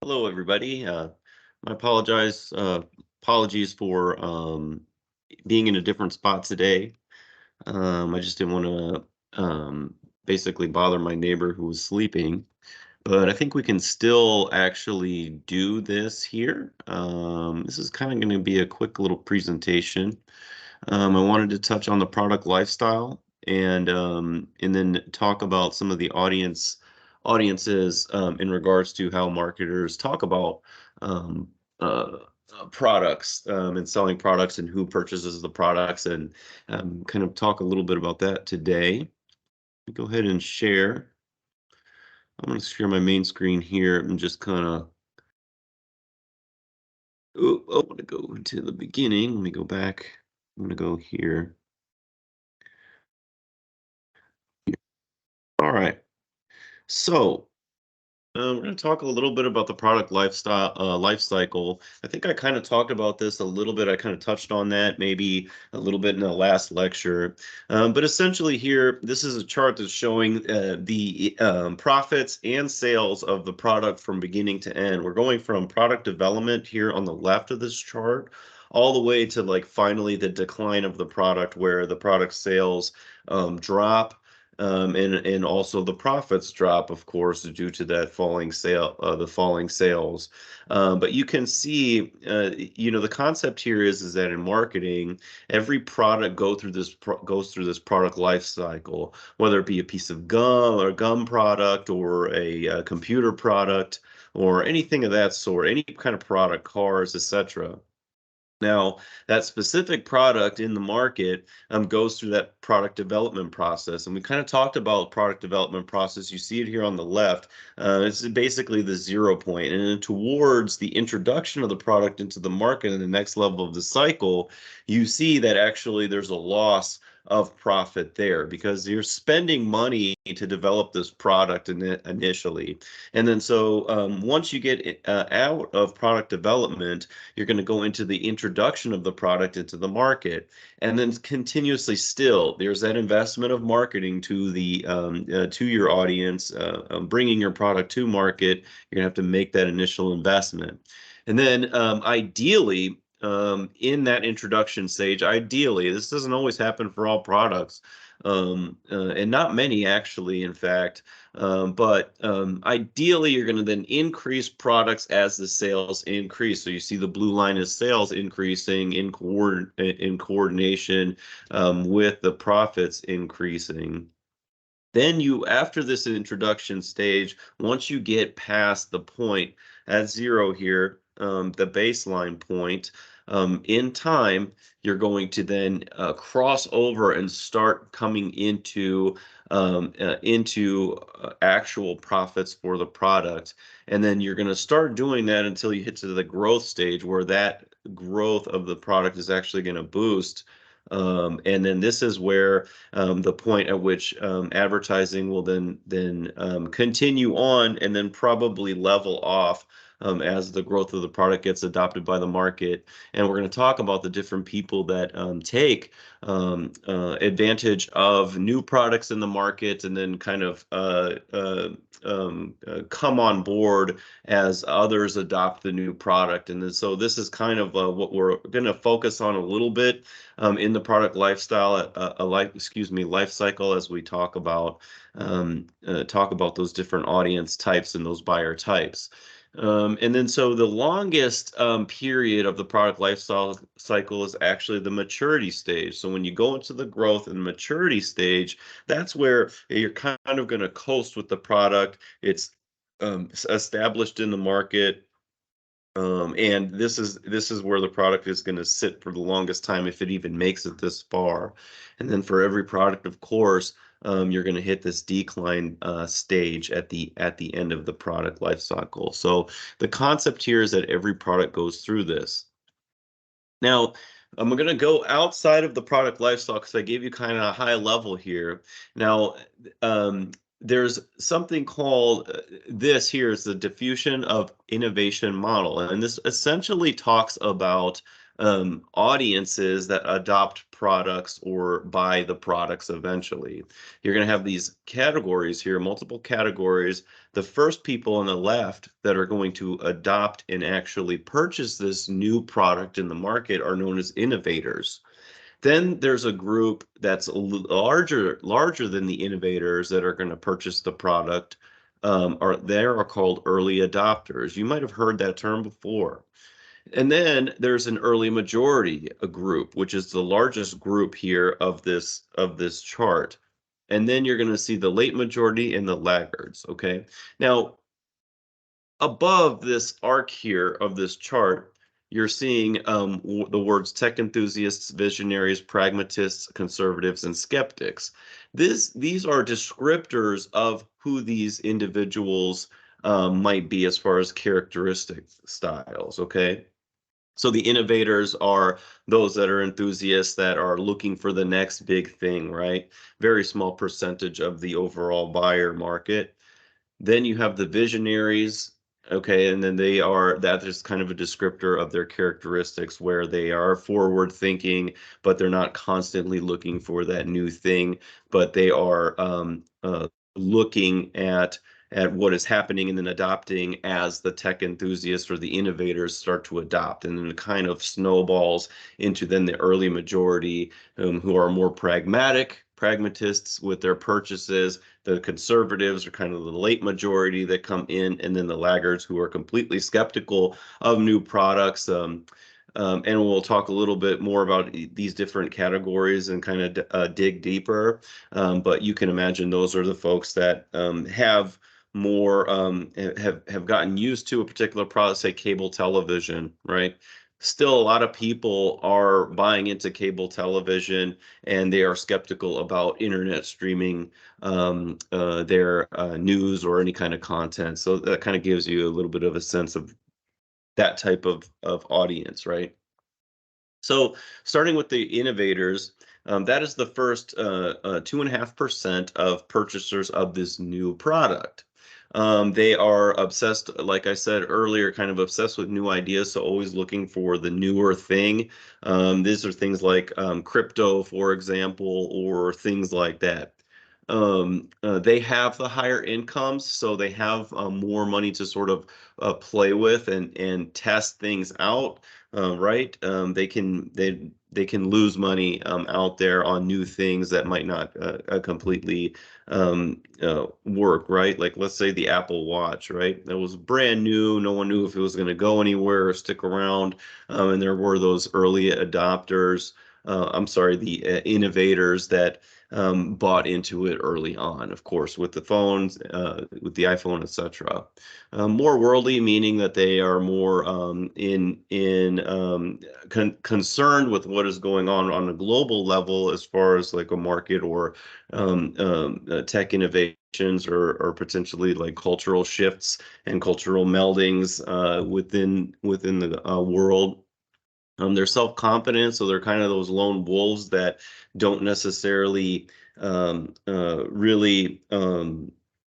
Hello, everybody. Apologies for being in a different spot today. I just didn't want to basically bother my neighbor who was sleeping, but I think we can still actually do this here. This is kind of going to be a quick little presentation. I wanted to touch on the product lifestyle and then talk about some of the audiences in regards to how marketers talk about um, uh, products and selling products and who purchases the products and kind of talk a little bit about that today. Go ahead and share. I'm going to share my main screen here and just kind of. Oh, I want to go into the beginning. Let me go back. I'm going to go here. All right. So we're going to talk a little bit about the product life cycle. I think I kind of talked about this a little bit. I kind of touched on that maybe a little bit in the last lecture. But essentially here, this is a chart that's showing the profits and sales of the product from beginning to end. We're going from product development here on the left of this chart all the way to like finally the decline of the product where the product sales drop and also the profits drop, of course, due to that the falling sales. But you can see, the concept here is that in marketing, every product goes through this product life cycle, whether it be a piece of gum or gum product or a computer product or anything of that sort, any kind of product, cars, etc. Now, that specific product in the market goes through that product development process. And we kind of talked about product development process. You see it here on the left. It's basically the 0 point. And then towards the introduction of the product into the market and the next level of the cycle, you see that actually there's a loss of profit there because you're spending money to develop this product initially. And then so once you get out of product development, you're going to go into the introduction of the product into the market, and then continuously still there's that investment of marketing to the to your audience, bringing your product to market. You're going to have to make that initial investment, and then ideally in that introduction stage, ideally, this doesn't always happen for all products, and not many actually, in fact, but ideally, you're going to then increase products as the sales increase. So you see the blue line is sales increasing in coordination with the profits increasing. Then after this introduction stage, once you get past the point at 0 here, the baseline point, in time, you're going to then cross over and start coming into actual profits for the product. And then you're going to start doing that until you hit to the growth stage where that growth of the product is actually going to boost. And then this is where the point at which advertising will then continue on and then probably level off as the growth of the product gets adopted by the market. And we're going to talk about the different people that take advantage of new products in the market and then kind of come on board as others adopt the new product. And then, so this is kind of what we're going to focus on a little bit in the product lifestyle, life cycle, as we talk about those different audience types and those buyer types. And then so the longest period of the product lifestyle cycle is actually the maturity stage. So when you go into the growth and maturity stage, that's where you're kind of going to coast with the product. It's established in the market. And this is where the product is going to sit for the longest time if it even makes it this far. And then for every product, of course, you're going to hit this decline stage at the end of the product life cycle. So the concept here is that every product goes through this. Now, I'm going to go outside of the product lifestyle because I gave you kind of a high level here. Now, there's something called this here is the diffusion of innovation model. And this essentially talks about audiences that adopt products or buy the products eventually. You're going to have these categories here, multiple categories. The first people on the left that are going to adopt and actually purchase this new product in the market are known as innovators. Then there's a group that's larger than the innovators that are going to purchase the product. They are called early adopters. You might have heard that term before. And then there's an early majority, a group, which is the largest group here of this chart. And then you're going to see the late majority and the laggards. Okay. Now, above this arc here of this chart, you're seeing the words tech enthusiasts, visionaries, pragmatists, conservatives, and skeptics. These are descriptors of who these individuals might be as far as characteristic styles, okay? So the innovators are those that are enthusiasts that are looking for the next big thing, right? Very small percentage of the overall buyer market. Then you have the visionaries, okay, and then that is kind of a descriptor of their characteristics where they are forward thinking, but they're not constantly looking for that new thing, but they are looking at what is happening and then adopting as the tech enthusiasts or the innovators start to adopt, and then it kind of snowballs into then the early majority who are more pragmatists with their purchases. The conservatives are kind of the late majority that come in, and then the laggards who are completely skeptical of new products. And we'll talk a little bit more about these different categories and kind of dig deeper. But you can imagine those are the folks that have more have gotten used to a particular product, say cable television, right? Still, a lot of people are buying into cable television, and they are skeptical about internet streaming their news or any kind of content. So that kind of gives you a little bit of a sense of that type of audience, right? So starting with the innovators, that is the first 2.5% of purchasers of this new product. They are obsessed, like I said earlier, kind of obsessed with new ideas, so always looking for the newer thing. These are things like crypto, for example, or things like that. They have the higher incomes, so they have more money to sort of play with and test things out, right? They can lose money out there on new things that might not completely work, right? Like let's say the Apple Watch, right? That was brand new. No one knew if it was going to go anywhere or stick around. And there were those early adopters. I'm sorry, the innovators that bought into it early on, of course, with the phones, with the iPhone, etc. More worldly, meaning that they are more concerned with what is going on a global level as far as like a market or tech innovations or potentially like cultural shifts and cultural meldings within the world. They're self-confident, so they're kind of those lone wolves that don't necessarily really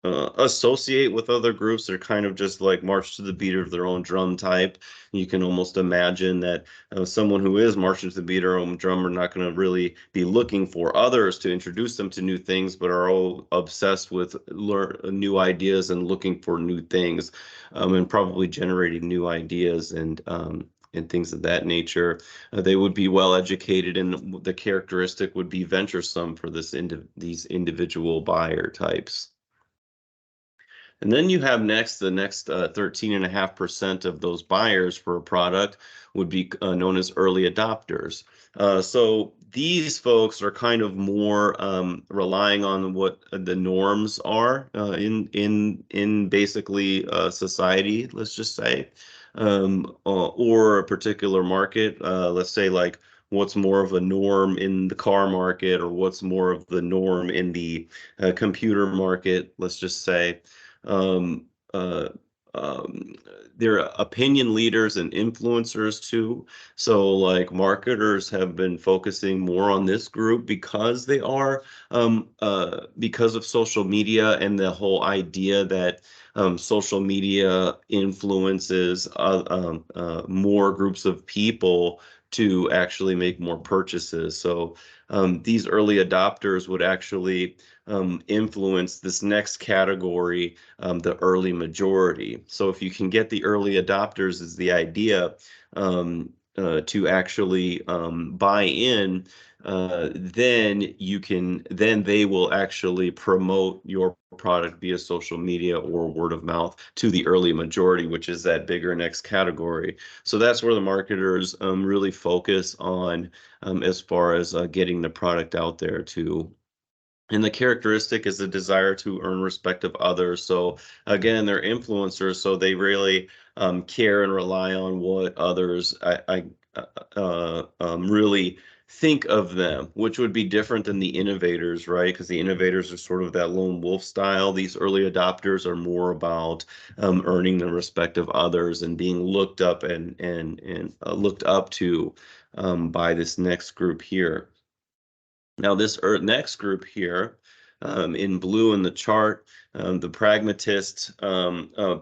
associate with other groups. They're kind of just like march to the beat of their own drum type. You can almost imagine that someone who is marching to the beat of their own drum are not going to really be looking for others to introduce them to new things, but are all obsessed with new ideas and looking for new things, and probably generating new ideas and things of that nature. They would be well educated, and the characteristic would be venturesome for these individual buyer types. And then you have the next 13.5% of those buyers for a product would be known as early adopters. So these folks are kind of more relying on what the norms are in basically society, let's just say, or a particular market. Let's say like what's more of a norm in the car market, or what's more of the norm in the computer market, let's just say. Um, uh, um, they're opinion leaders and influencers too. So like marketers have been focusing more on this group because they are because of social media and the whole idea that social media influences more groups of people to actually make more purchases. So these early adopters would actually influence this next category, the early majority. So if you can get the early adopters, is the idea, to actually buy in, then they will actually promote your product via social media or word of mouth to the early majority, which is that bigger next category. So that's where the marketers really focus on, as far as getting the product out there to. And the characteristic is the desire to earn respect of others. So again, they're influencers, so they really care and rely on what others really think of them, which would be different than the innovators, right? Because the innovators are sort of that lone wolf style. These early adopters are more about earning the respect of others and being looked up and looked up to by this next group here. Now, this next group here, in blue in the chart, the pragmatist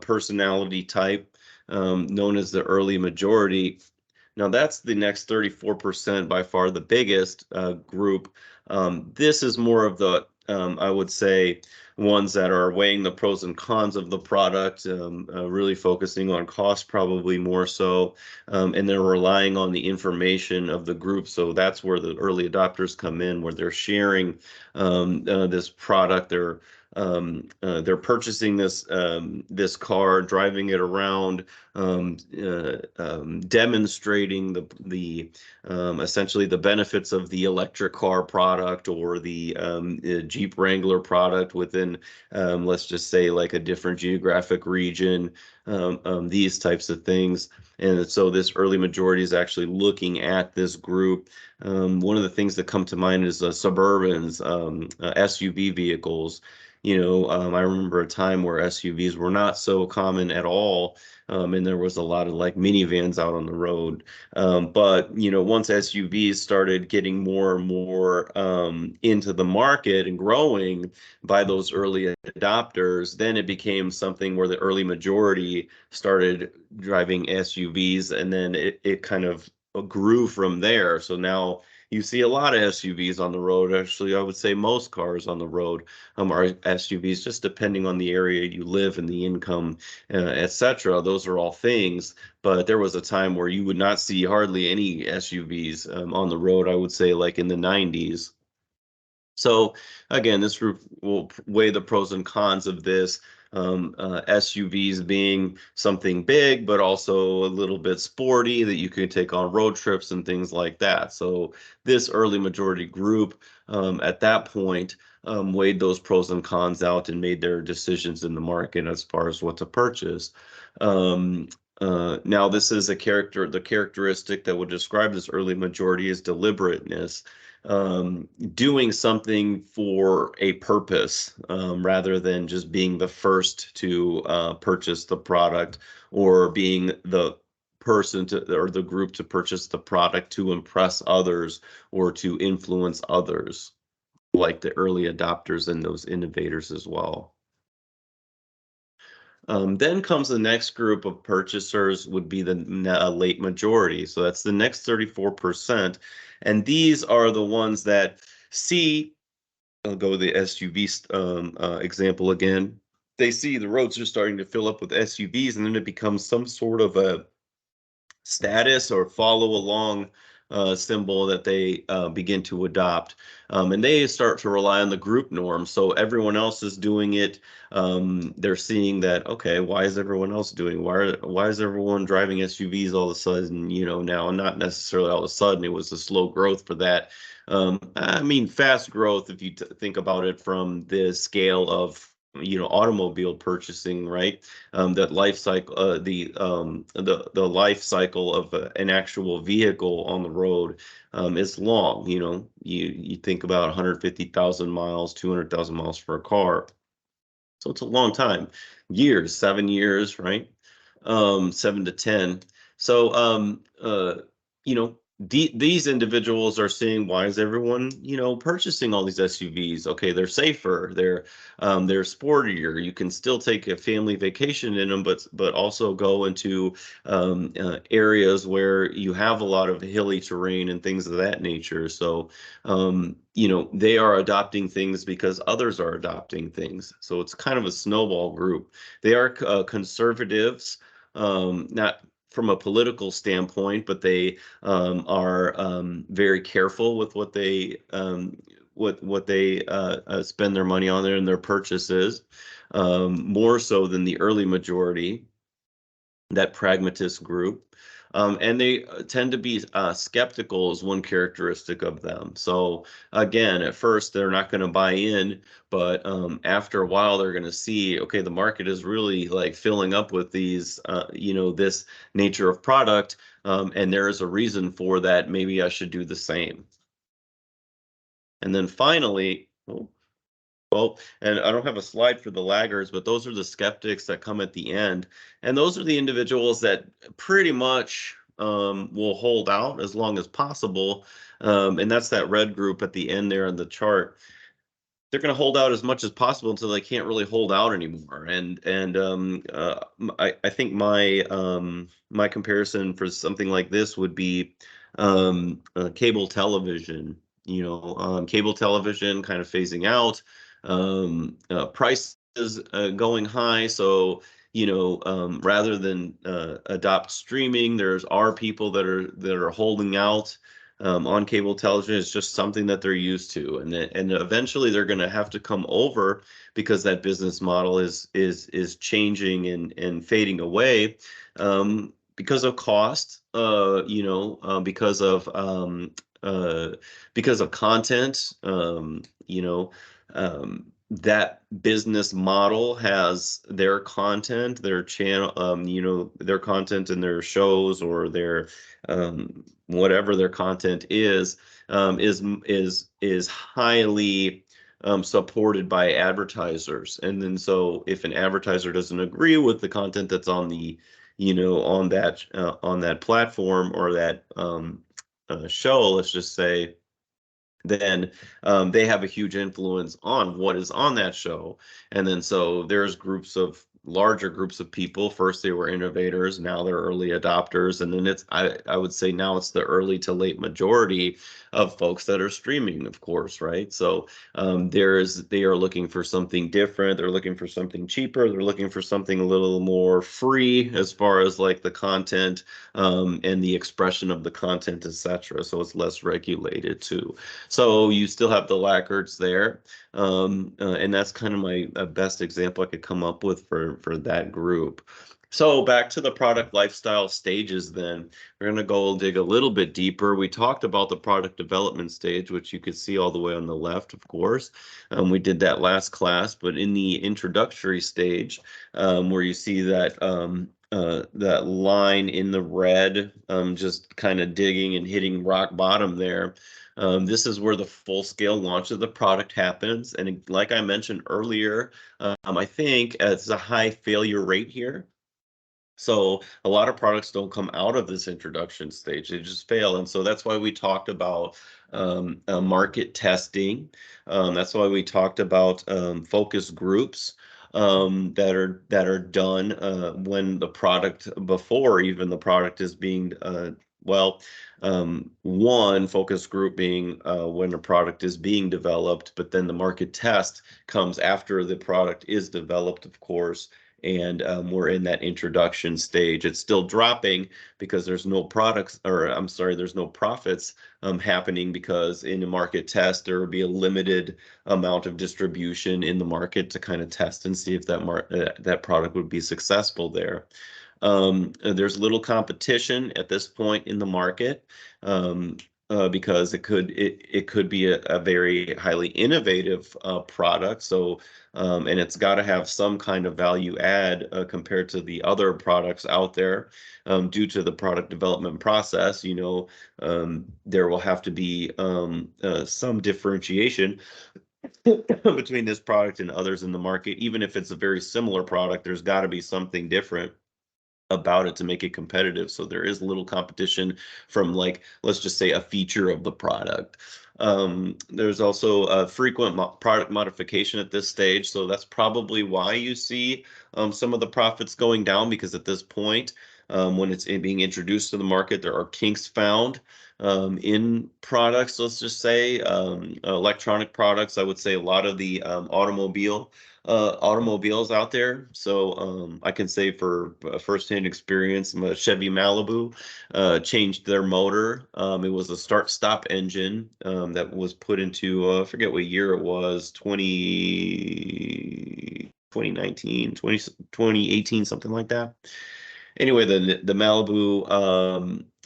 personality type, known as the early majority. Now, that's the next 34%, by far the biggest group. This is more of the, I would say, ones that are weighing the pros and cons of the product, really focusing on cost probably more so, and they're relying on the information of the group. So that's where the early adopters come in, where they're sharing this product. They're purchasing this car, driving it around, demonstrating the essentially the benefits of the electric car product or the Jeep Wrangler product within, let's just say, like a different geographic region, these types of things. And so this early majority is actually looking at this group. One of the things that come to mind is Suburbans, SUV vehicles. I remember a time where SUVs were not so common at all, and there was a lot of like minivans out on the road. But once SUVs started getting more and more into the market and growing by those early adopters, then it became something where the early majority started driving SUVs, and then it kind of grew from there. So now you see a lot of SUVs on the road. Actually, I would say most cars on the road are SUVs, just depending on the area you live and the income, etc. Those are all things. But there was a time where you would not see hardly any SUVs on the road, I would say like in the 90s. So again, this group will weigh the pros and cons of this. SUVs being something big, but also a little bit sporty that you can take on road trips and things like that. So this early majority group at that point weighed those pros and cons out and made their decisions in the market as far as what to purchase. Now, this is the characteristic that would describe this early majority is deliberateness, doing something for a purpose, rather than just being the first to purchase the product or being the person to or the group to purchase the product to impress others or to influence others, like the early adopters and those innovators as well. Then comes the next group of purchasers would be the late majority. So that's the next 34%. And these are the ones that see, I'll go with the SUV example again. They see the roads are starting to fill up with SUVs, and then it becomes some sort of a status or follow along symbol that they begin to adopt. And they start to rely on the group norm. So everyone else is doing it. They're seeing that, okay, why is everyone else doing it? Why is everyone driving SUVs all of a sudden, now? Not necessarily all of a sudden, it was a slow growth for that. I mean, fast growth, if you think about it from the scale of automobile purchasing, right? That life cycle, the life cycle of an actual vehicle on the road is long. You think about 150,000 miles, 200,000 miles for a car, so it's a long time, years, 7 years, right? 7 to 10. So you know these individuals are seeing, why is everyone, purchasing all these SUVs? Okay, they're safer, they're sportier. You can still take a family vacation in them, but also go into areas where you have a lot of hilly terrain and things of that nature. So they are adopting things because others are adopting things. So it's kind of a snowball group. They are conservatives, not from a political standpoint, but they are very careful with what they spend their money on there and their purchases, more so than the early majority, that pragmatist group. And they tend to be skeptical is one characteristic of them. So again, at first they're not going to buy in, but after a while they're going to see, okay, the market is really like filling up with these, this nature of product, and there is a reason for that. Maybe I should do the same. And then finally, well, and I don't have a slide for the laggards, but those are the skeptics that come at the end. And those are the individuals that pretty much will hold out as long as possible. And that's that red group at the end there on the chart. They're going to hold out as much as possible until they can't really hold out anymore. I think my comparison for something like this would be cable television. Cable television kind of phasing out, prices going high. So rather than adopt streaming, there's are people that are holding out on cable television. Is just something that they're used to, and eventually they're going to have to come over because that business model is changing and fading away, because of cost, because of content. That business model has their content, their channel, their content and their shows, or their whatever their content is highly supported by advertisers. And then so if an advertiser doesn't agree with the content that's on the on that platform or that show, let's just say, then they have a huge influence on what is on that show. And then so there's larger groups of people. First they were innovators, now they're early adopters, and then I would say now it's the early to late majority of folks that are streaming, of course, right? So they are looking for something different, they're looking for something cheaper, they're looking for something a little more free as far as like the content and the expression of the content, etc. So it's less regulated too. So you still have the laggards there, and that's kind of my best example I could come up with for that group. So back to the product lifestyle stages then. We're going to go dig a little bit deeper. We talked about the product development stage, which you could see all the way on the left, of course. We did that last class, but in the introductory stage, where you see that line in the red, just kind of digging and hitting rock bottom there. This is where the full-scale launch of the product happens. And like I mentioned earlier, I think it's a high failure rate here. So a lot of products don't come out of this introduction stage, they just fail. And so that's why we talked about market testing. That's why we talked about focus groups that are done when the product, before even the product is being one focus group being when the product is being developed, but then the market test comes after the product is developed, of course. And we're in that introduction stage. It's still dropping because there's no products, or I'm sorry, there's no profits happening, because in a market test there will be a limited amount of distribution in the market to kind of test and see if that product would be successful there. There's little competition at this point in the market, because it could be a very highly innovative product. So and it's got to have some kind of value add compared to the other products out there, due to the product development process. There will have to be some differentiation between this product and others in the market. Even if it's a very similar product, there's got to be something different. about it to make it competitive. So there is little competition from, like, let's just say, a feature of the product. There's also a frequent product modification at this stage. So that's probably why you see some of the profits going down, because at this point, when it's being introduced to the market, there are kinks found in products. Let's just say electronic products. I would say a lot of the automobiles out there. So I can say for firsthand experience, Chevy Malibu changed their motor. It was a start-stop engine that was put into, I forget what year it was, 2019, 2018, something like that. Anyway, the Malibu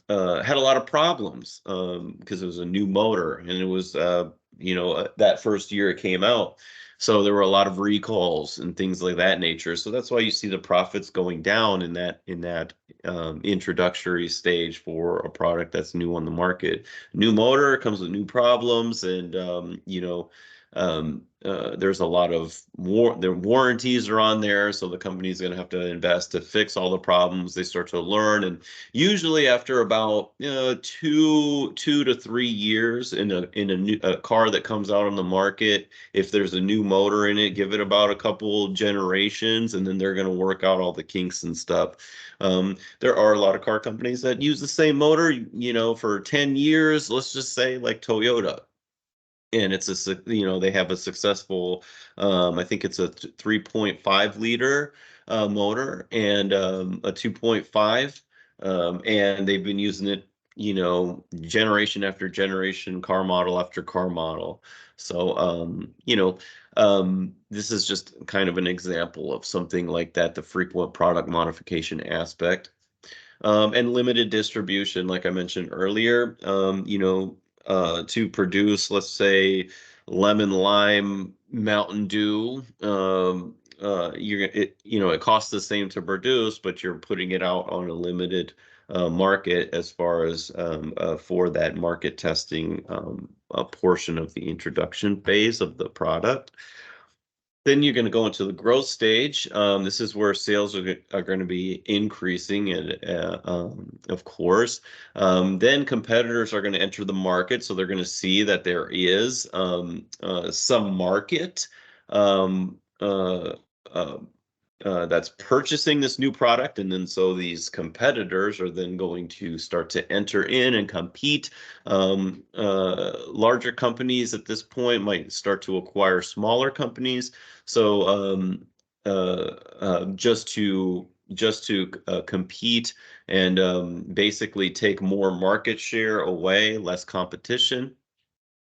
had a lot of problems because it was a new motor, and it was that first year it came out. So there were a lot of recalls and things like that nature. So that's why you see the profits going down in that introductory stage for a product that's new on the market. New motor comes with new problems, and there's a lot of their warranties are on there, so the company's going to have to invest to fix all the problems. They start to learn, and usually after about 2 to 3 years in a new car that comes out on the market, if there's a new motor in it, give it about a couple generations, and then they're going to work out all the kinks and stuff. There are a lot of car companies that use the same motor, for 10 years, let's just say, like Toyota. And they have a successful, I think it's a 3.5 liter motor and a 2.5, and they've been using it, generation after generation, car model after car model. So, this is just kind of an example of something like that, the frequent product modification aspect. And limited distribution, like I mentioned earlier, to produce, let's say, lemon lime Mountain Dew. It costs the same to produce, but you're putting it out on a limited market as far as for that market testing a portion of the introduction phase of the product. Then you're going to go into the growth stage. This is where sales are going to be increasing, and of course, then competitors are going to enter the market. So they're going to see that there is some market um, uh, uh, that's purchasing this new product, and then so these competitors are then going to start to enter in and compete. Larger companies at this point might start to acquire smaller companies. So just to compete and basically take more market share away, less competition,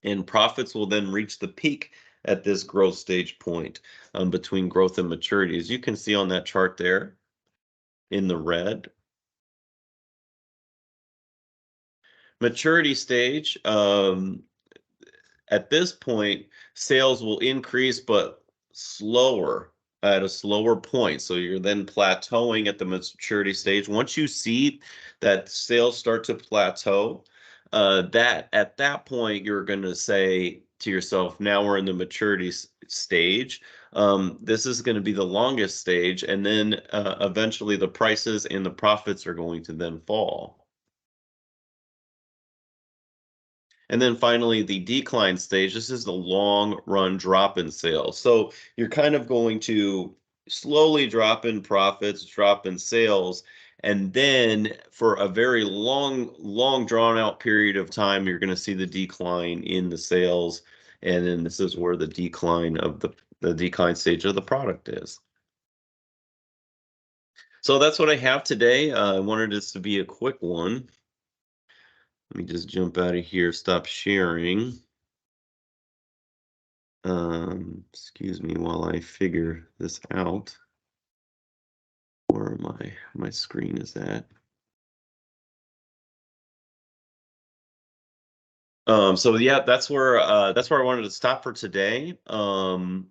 and profits will then reach the peak at this growth stage point between growth and maturity. As you can see on that chart there in the red. Maturity stage, at this point, sales will increase, but slower, at a slower point. So you're then plateauing at the maturity stage. Once you see that sales start to plateau, that at that point, you're going to say to yourself, now we're in the maturity stage. This is going to be the longest stage, and then eventually the prices and the profits are going to then fall. And then finally, the decline stage. This is the long run drop in sales. So you're kind of going to slowly drop in profits, drop in sales, and then for a very long drawn out period of time, you're going to see the decline in the sales. And then this is where the decline of the decline stage of the product is. So that's what I have today. I wanted this to be a quick one. Let me just jump out of here, stop sharing. Excuse me while I figure this out. Where my screen is at. So yeah, that's where I wanted to stop for today. Kind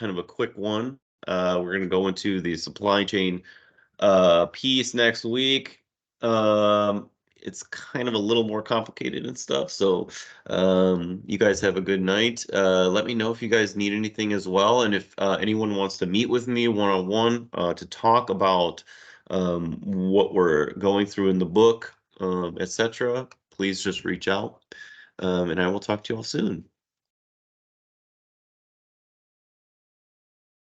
of a quick one. We're gonna go into the supply chain piece next week. It's kind of a little more complicated and stuff. So you guys have a good night. Let me know if you guys need anything as well. And if anyone wants to meet with me one-on-one to talk about what we're going through in the book, etc., please just reach out. And I will talk to you all soon.